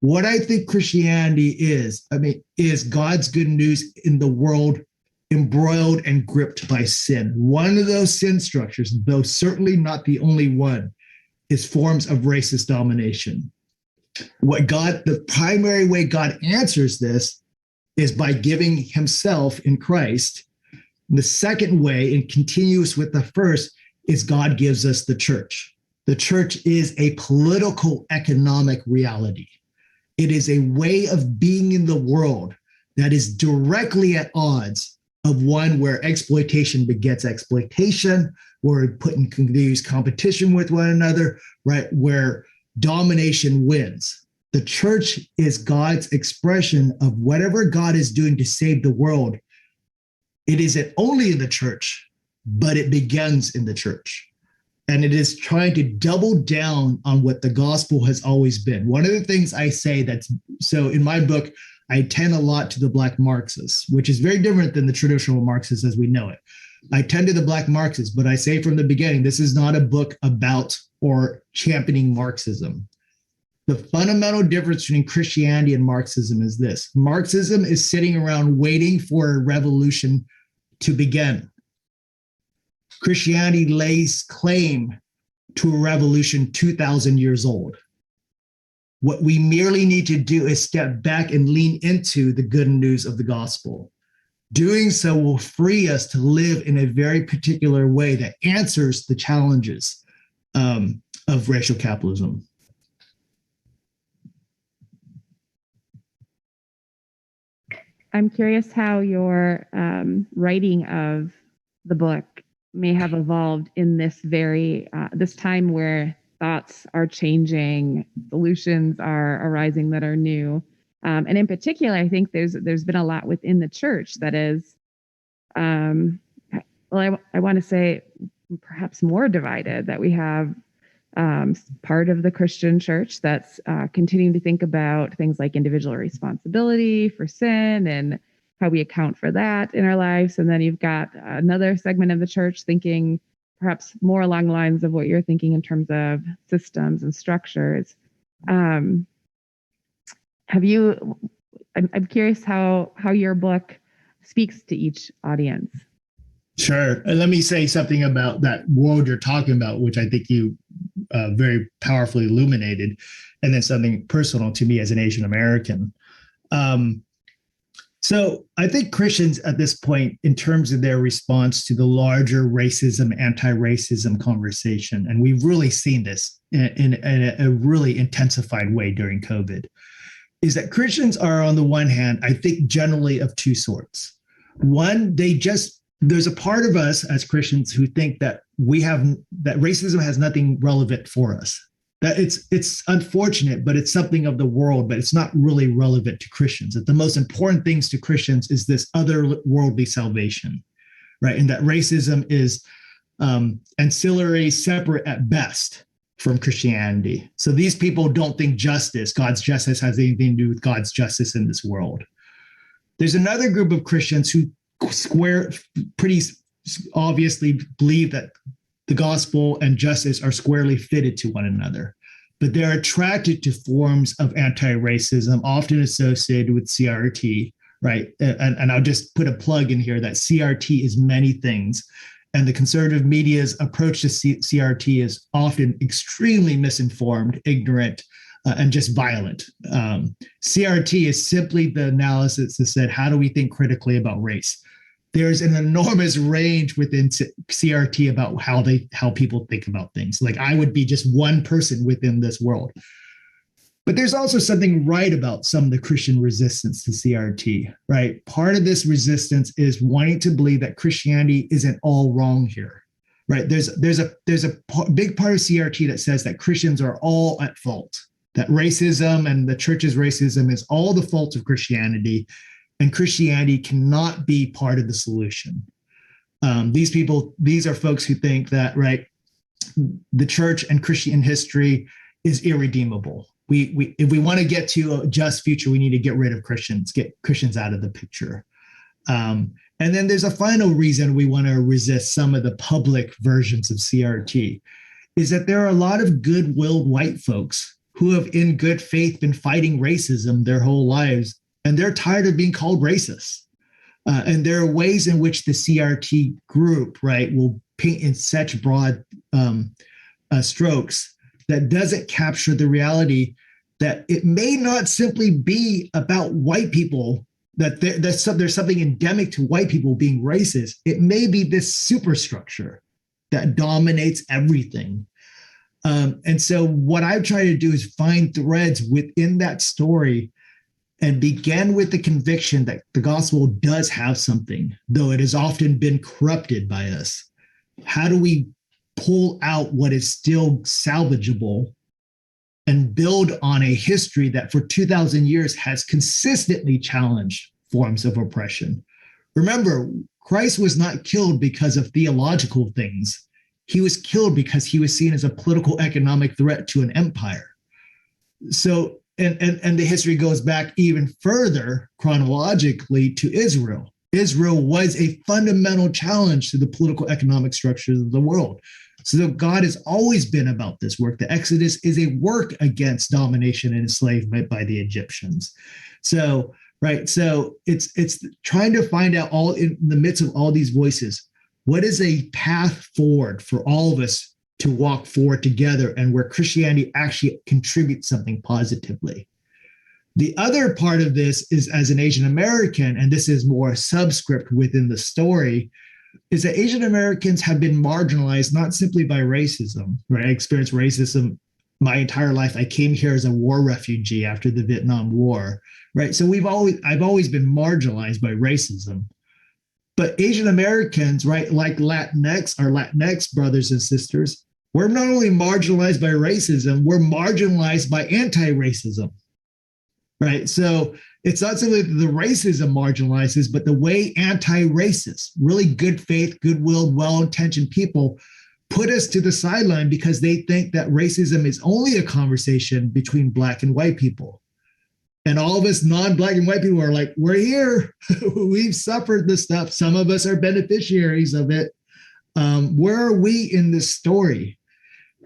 What I think Christianity is God's good news in the world embroiled and gripped by sin. One of those sin structures, though certainly not the only one, is forms of racist domination. The primary way God answers this is by giving himself in Christ. The second way, and continuous with the first, is God gives us the church. The church is a political economic reality. It is a way of being in the world that is directly at odds of one where exploitation begets exploitation, where we put in continuous competition with one another, right? Where domination wins. The church is God's expression of whatever God is doing to save the world. It isn't only in the church, but it begins in the church. And it is trying to double down on what the gospel has always been. One of the things I say so in my book, I tend a lot to the Black Marxists, which is very different than the traditional Marxists as we know it. I tend to the Black Marxists, but I say from the beginning, this is not a book about or championing Marxism. The fundamental difference between Christianity and Marxism is this. Marxism is sitting around waiting for a revolution to begin. Christianity lays claim to a revolution 2,000 years old. What we merely need to do is step back and lean into the good news of the gospel. Doing so will free us to live in a very particular way that answers the challenges of racial capitalism. I'm curious how your writing of the book may have evolved in this this time where thoughts are changing, solutions are arising that are new. And in particular, I think there's been a lot within the church that is, I want to say perhaps more divided, that we have part of the Christian church that's continuing to think about things like individual responsibility for sin and how we account for that in our lives. And then you've got another segment of the church thinking perhaps more along the lines of what you're thinking in terms of systems and structures. I'm curious how your book speaks to each audience. Sure. And let me say something about that world you're talking about, which I think you very powerfully illuminated, and then something personal to me as an Asian American. So I think Christians at this point, in terms of their response to the larger racism, anti-racism conversation, and we've really seen this in a really intensified way during COVID, is that Christians are, on the one hand, I think generally of two sorts. One, they just there's a part of us as Christians who think that that racism has nothing relevant for us. That it's unfortunate, but it's something of the world, but it's not really relevant to Christians. That the most important things to Christians is this otherworldly salvation, right? And that racism is ancillary, separate at best from Christianity. So these people don't think God's justice has anything to do with God's justice in this world. There's another group of Christians who pretty obviously believe that the gospel and justice are squarely fitted to one another, but they're attracted to forms of anti-racism, often associated with CRT, right? And I'll just put a plug in here that CRT is many things. And the conservative media's approach to CRT is often extremely misinformed, ignorant, and just violent. CRT is simply the analysis that said, how do we think critically about race? There's an enormous range within CRT about how people think about things. Like I would be just one person within this world. But there's also something right about some of the Christian resistance to CRT, right? Part of this resistance is wanting to believe that Christianity isn't all wrong here, right? There's a big part of CRT that says that Christians are all at fault, that racism and the church's racism is all the fault of Christianity, and Christianity cannot be part of the solution. These are folks who think that, right, the church and Christian history is irredeemable. If we want to get to a just future, we need to get rid of Christians, get Christians out of the picture. And then there's a final reason we want to resist some of the public versions of CRT, is that there are a lot of good-willed white folks who have in good faith been fighting racism their whole lives, and they're tired of being called racist. And there are ways in which the CRT group, right, will paint in such broad strokes that doesn't capture the reality that it may not simply be about white people, that there's something endemic to white people being racist. It may be this superstructure that dominates everything. And so what I've tried to do is find threads within that story and begin with the conviction that the gospel does have something, though it has often been corrupted by us. How do we pull out what is still salvageable and build on a history that for 2,000 years has consistently challenged forms of oppression? Remember, Christ was not killed because of theological things. He was killed because he was seen as a political economic threat to an empire. So, and the history goes back even further chronologically to Israel. Israel was a fundamental challenge to the political economic structures of the world. So God has always been about this work. The Exodus is a work against domination and enslavement by the Egyptians. So, right. So it's trying to find out, all in the midst of all these voices, what is a path forward for all of us to walk forward together, and where Christianity actually contributes something positively. The other part of this is, as an Asian American, and this is more subscript within the story, is that Asian Americans have been marginalized not simply by racism, right? I experienced racism my entire life. I came here as a war refugee after the Vietnam War, right? So I've always been marginalized by racism. But Asian Americans, right, like Latinx, our Latinx brothers and sisters, we're not only marginalized by racism, we're marginalized by anti-racism, right? So it's not simply that the racism marginalizes, but the way anti-racist, really good faith, goodwill, well-intentioned people put us to the sideline because they think that racism is only a conversation between Black and white people. And all of us non-Black and white people are like, we're here. We've suffered this stuff. Some of us are beneficiaries of it. Where are we in this story?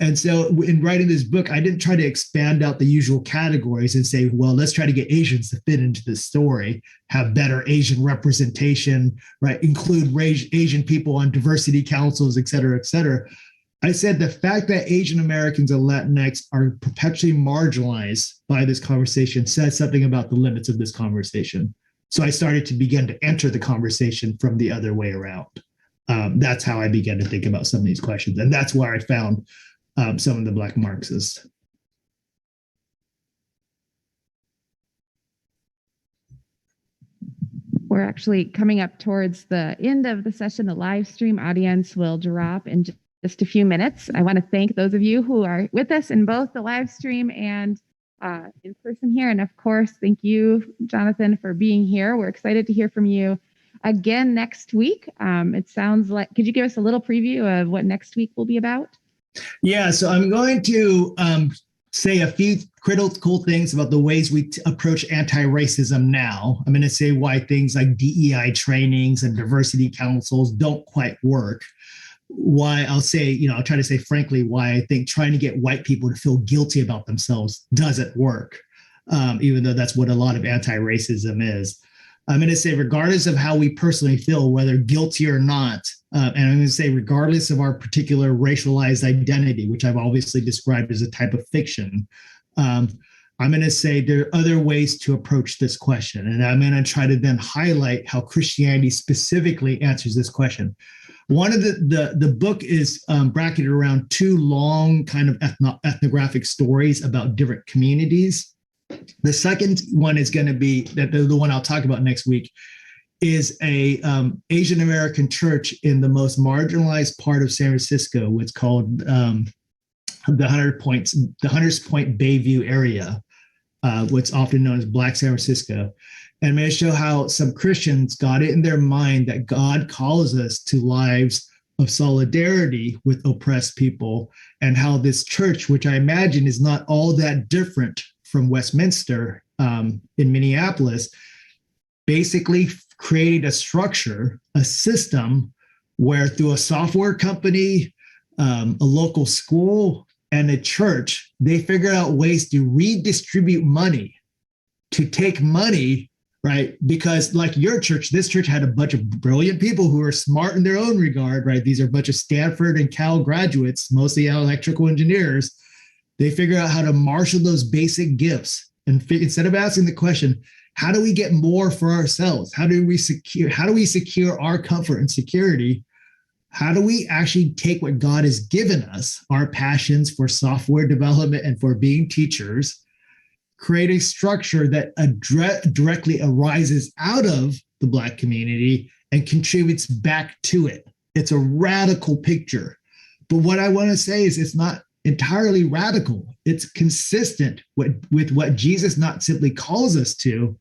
And so in writing this book, I didn't try to expand out the usual categories and say, well, let's try to get Asians to fit into this story, have better Asian representation, right? Include Asian people on diversity councils, et cetera, et cetera. I said the fact that Asian Americans and Latinx are perpetually marginalized by this conversation says something about the limits of this conversation. So I started to begin to enter the conversation from the other way around. That's how I began to think about some of these questions. And that's where I found some of the Black Marxists. We're actually coming up towards the end of the session. The live stream audience will drop in just a few minutes. I want to thank those of you who are with us in both the live stream and in person here. And of course, thank you, Jonathan, for being here. We're excited to hear from you again next week. It sounds like, could you give us a little preview of what next week will be about? Yeah, so I'm going to say a few critical things about the ways we approach anti-racism now. I'm going to say why things like DEI trainings and diversity councils don't quite work. Why I'll say, I'll try to say frankly why I think trying to get white people to feel guilty about themselves doesn't work, even though that's what a lot of anti-racism is. I'm going to say, regardless of how we personally feel, whether guilty or not, and I'm going to say, regardless of our particular racialized identity, which I've obviously described as a type of fiction, I'm going to say there are other ways to approach this question. And I'm going to try to then highlight how Christianity specifically answers this question. One of the book is bracketed around two long kind of ethnographic stories about different communities. The second one is going to be the one I'll talk about next week is a Asian American church in the most marginalized part of San Francisco. What's called the Hunters Point Bayview area, what's often known as Black San Francisco. And I'm going to show how some Christians got it in their mind that God calls us to lives of solidarity with oppressed people, and how this church, which I imagine is not all that different from Westminster in Minneapolis, basically created a structure, a system where through a software company, a local school, and a church, they figured out ways to redistribute money, to take money, right? Because like your church, this church had a bunch of brilliant people who are smart in their own regard, right? These are a bunch of Stanford and Cal graduates, mostly electrical engineers. They figure out how to marshal those basic gifts. And instead of asking the question, how do we get more for ourselves? How do we secure our comfort and security? How do we actually take what God has given us, our passions for software development and for being teachers, create a structure that directly arises out of the Black community and contributes back to it? It's a radical picture. But what I want to say is it's not entirely radical. It's consistent with what Jesus not simply calls us to,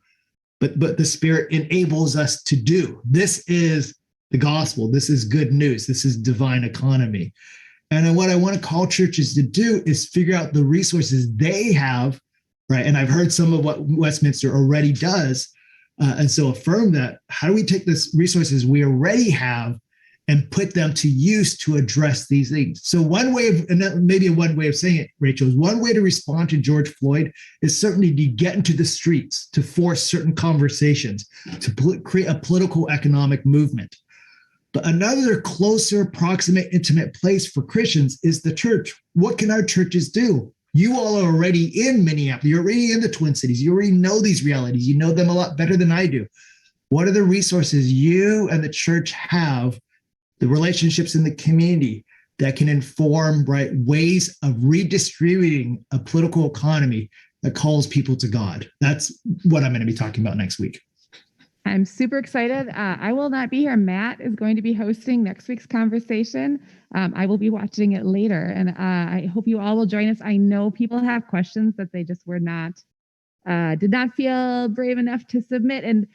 but the Spirit enables us to do. This is the gospel. This is good news. This is divine economy. And what I want to call churches to do is figure out the resources they have, right? And I've heard some of what Westminster already does. And so affirm that. How do we take the resources we already have and put them to use to address these things? So one way of, and maybe one way of saying it, Rachel, is one way to respond to George Floyd is certainly to get into the streets, to force certain conversations, to create a political economic movement. But another closer, proximate, intimate place for Christians is the church. What can our churches do? You all are already in Minneapolis. You're already in the Twin Cities. You already know these realities. You know them a lot better than I do. What are the resources you and the church have, the relationships in the community that can inform, right, ways of redistributing a political economy that calls people to God? That's what I'm going to be talking about next week. I'm super excited. I will not be here. Matt is going to be hosting next week's conversation. I will be watching it later, and I hope you all will join us. I know people have questions that they just did not feel brave enough to submit. And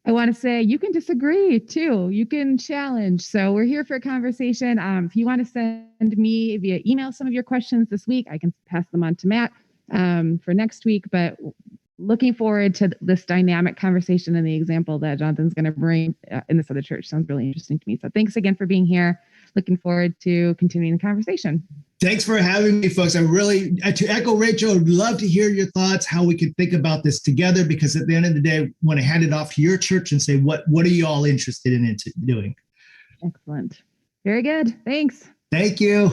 I want to say you can disagree too. You can challenge. So we're here for a conversation. If you want to send me via email some of your questions this week, I can pass them on to Matt for next week. But looking forward to this dynamic conversation, and the example that Jonathan's going to bring in this other church sounds really interesting to me. So thanks again for being here. Looking forward to continuing the conversation. Thanks for having me, folks. I really, to echo Rachel, I'd love to hear your thoughts, how we could think about this together, because at the end of the day, I want to hand it off to your church and say, what are you all interested in doing? Excellent. Very good. Thanks. Thank you.